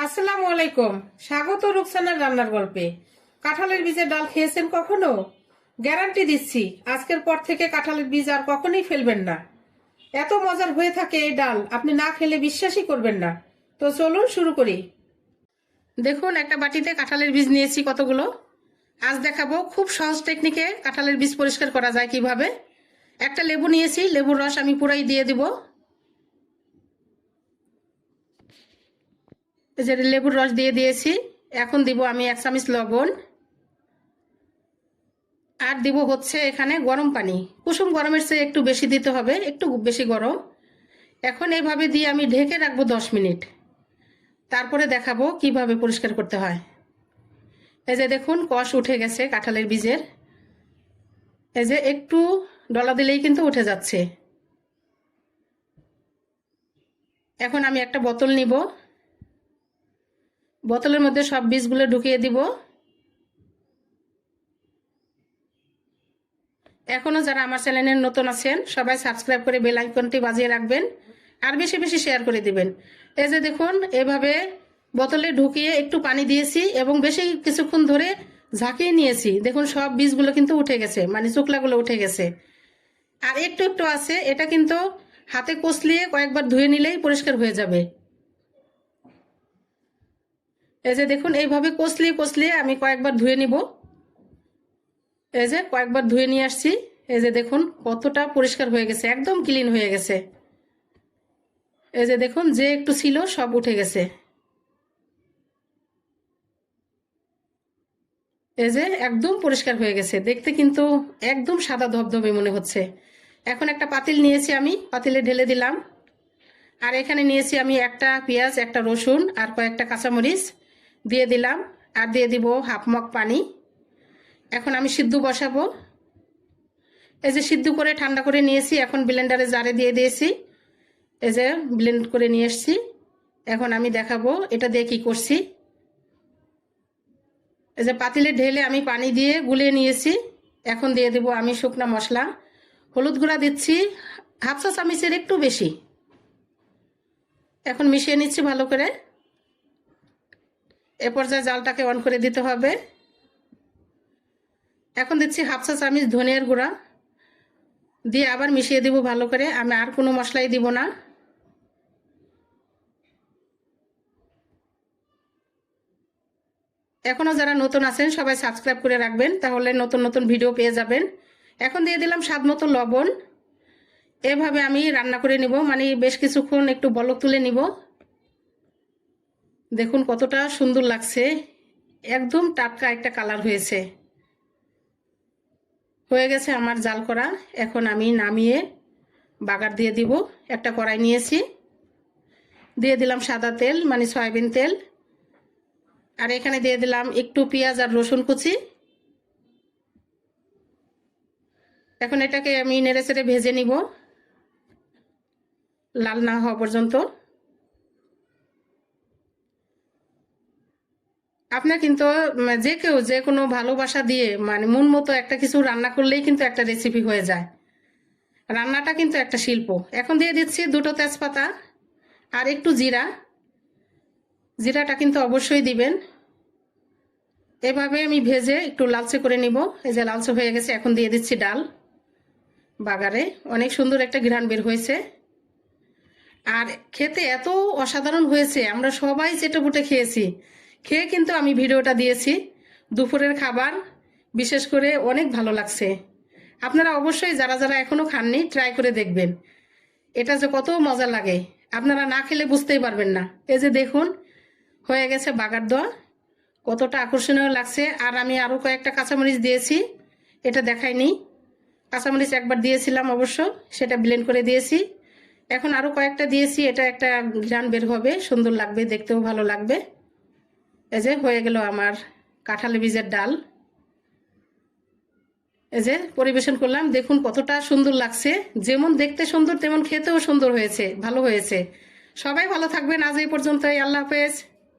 আসসালামু আলাইকুম। স্বাগত রুকসানার রান্নার গল্পে। কাঁঠালের বীজের ডাল খেয়েছেন কখনো? গ্যারান্টি দিচ্ছি আজকের পর থেকে কাঁঠালের বীজ আর কখনোই ফেলবেন না। এত মজার হয়ে থাকে এই ডাল, আপনি না খেলে বিশ্বাসই করবেন না। তো চলুন শুরু করি। দেখুন, একটা বাটিতে কাঁঠালের বীজ নিয়েছি কতগুলো। আজ দেখাবো খুব সহজ টেকনিকে কাঁঠালের বীজ পরিষ্কার করা যায় কিভাবে। একটা লেবু নিয়েছি, লেবুর রস আমি পুরাই দিয়ে দিব। এই যে লেবুর রস দিয়ে দিয়েছি। এখন দিব আমি 1 চামচ লবণ, আর দিব হচ্ছে এখানে গরম পানি। কুসুম গরমের চেয়ে একটু বেশি দিতে হবে, একটু বেশি গরম। এখন এইভাবে দিয়ে আমি ঢেকে রাখবো 10 মিনিট। তারপরে দেখাবো কিভাবে পরিষ্কার করতে হয়। এই যে দেখুন, কষ উঠে গেছে কাঁঠালের বীজের। এই যে একটু ডলা দিলেই কিন্তু উঠে যাচ্ছে। এখন আমি একটা বোতল নিব, বোতলের মধ্যে সব বীজগুলো ঢুকিয়ে দিব। এখনো যারা আমার চ্যানেলে নতুন আছেন সবাই সাবস্ক্রাইব করে বেল আইকনটি বাজিয়ে রাখবেন, আর বেশি বেশি শেয়ার করে দিবেন। এই যে দেখুন, এভাবে বোতলে ঢুকিয়ে একটু পানি দিয়েছি এবং বেশি কিছুক্ষণ ধরে ঝাঁকিয়ে নিয়েছি। দেখুন সব বীজগুলো কিন্তু উঠে গেছে, মানে চোকলাগুলো উঠে গেছে। আর একটু একটু আছে, এটা কিন্তু হাতে কষলিয়ে কয়েকবার ধুয়ে নিলেই পরিষ্কার হয়ে যাবে। এই যে দেখুন, এইভাবে কষলিয়ে কষলিয়ে আমি কয়েকবার ধুয়ে নিব। এই যে কয়েকবার ধুয়ে নিয়ে আসছি। এই যে দেখুন কতটা পরিষ্কার হয়ে গেছে, একদম ক্লিন হয়ে গেছে। এই যে দেখুন, যে একটু ছিল সব উঠে গেছে। এই যে একদম পরিষ্কার হয়ে গেছে, দেখতে কিন্তু একদম সাদা ধবধবে মনে হচ্ছে। এখন একটা পাতিল নিয়েছি, আমি পাতিলে ঢেলে দিলাম। আর এখানে নিয়েছি আমি একটা পেঁয়াজ, একটা রসুন আর কয়েকটা কাঁচামরিচ দিয়ে দিলাম। আর দিয়ে দিব হাফ মগ পানি। এখন আমি সিদ্ধ বসাবো। এই যে সিদ্ধ করে ঠান্ডা করে নিয়েছি, এখন ব্লেন্ডারে জারে দিয়ে দিয়েছি। এই যে ব্লেন্ড করে নিয়ে এসছি। এখন আমি দেখাবো এটা দিয়ে কি করছি। এই যে পাতিলে ঢেলে আমি পানি দিয়ে গুলিয়ে নিয়েছি। এখন দিয়ে দেব আমি শুকনা মশলা। হলুদ গুঁড়া দিচ্ছি হাফ চা চামচের একটু বেশি। এখন মিশিয়ে নিচ্ছি ভালো করে। এ পর্যায়ে জালটাকে অন করে দিতে হবে। এখন দিচ্ছি হাফ চা চামচ ধনিয়ার গুঁড়া, দিয়ে আবার মিশিয়ে দিব ভালো করে। আমি আর কোনো মশলাই দিব না। এখনো যারা নতুন আছেন সবাই সাবস্ক্রাইব করে রাখবেন, তাহলে নতুন নতুন ভিডিও পেয়ে যাবেন। এখন দিয়ে দিলাম স্বাদ মতো লবণ। এভাবে আমি রান্না করে নিব, মানে বেশ কিছুক্ষণ একটু বলক তুলে নিব। দেখুন কতটা সুন্দর লাগছে, একদম টাটকা একটা কালার হয়েছে। হয়ে গেছে আমার জাল করা। এখন আমি নামিয়ে বাগার দিয়ে দিব। একটা কড়াই নিয়েছি, দিয়ে দিলাম সাদা তেল, মানে সয়াবিন তেল। আর এখানে দিয়ে দিলাম একটু পেঁয়াজ আর রসুন কুচি। এখন এটাকে আমি নেড়ে চেড়ে ভেজে নিব, লাল না হওয়া পর্যন্ত। আপনার কিন্তু যে কেউ যে কোনো ভালোবাসা দিয়ে, মানে মন মতো একটা কিছু রান্না করলেই কিন্তু একটা রেসিপি হয়ে যায়। রান্নাটা কিন্তু একটা শিল্প। এখন দিয়ে দিচ্ছি 2টো তেজপাতা আর একটু জিরা। জিরাটা কিন্তু অবশ্যই দিবেন। এভাবে আমি ভেজে একটু লালচে করে নিব। এই যে লালচে হয়ে গেছে, এখন দিয়ে দিচ্ছি ডাল বাগারে। অনেক সুন্দর একটা ঘ্রাণ বের হয়েছে, আর খেতে এত অসাধারণ হয়েছে। আমরা সবাই চেটেপুটে খেয়েছি। খেয়ে কিন্তু আমি ভিডিওটা দিয়েছি। দুপুরের খাবার বিশেষ করে অনেক ভালো লাগছে। আপনারা অবশ্যই যারা যারা এখনো খাননি ট্রাই করে দেখবেন, এটা যে কত মজা লাগে আপনারা না খেলে বুঝতেই পারবেন না। এই যে দেখুন হয়ে গেছে বাগার দেওয়া, কতটা আকর্ষণীয় লাগছে। আর আমি আরও কয়েকটা কাঁচামরিচ দিয়েছি, এটা দেখাইনি। কাঁচামরিচ একবার দিয়েছিলাম অবশ্য, সেটা ব্লেন্ড করে দিয়েছি। এখন আরও কয়েকটা দিয়েছি, এটা একটা ঘ্রাণ বের হবে, সুন্দর লাগবে, দেখতেও ভালো লাগবে। এই যে হয়ে গেল আমার কাঁঠালের বীজের ডাল। এই যে পরিবেশন করলাম, দেখুন কতটা সুন্দর লাগছে। যেমন দেখতে সুন্দর তেমন খেতেও সুন্দর হয়েছে, ভালো হয়েছে। সবাই ভালো থাকবেন। আজ এই পর্যন্তই। আল্লাহ হাফেজ।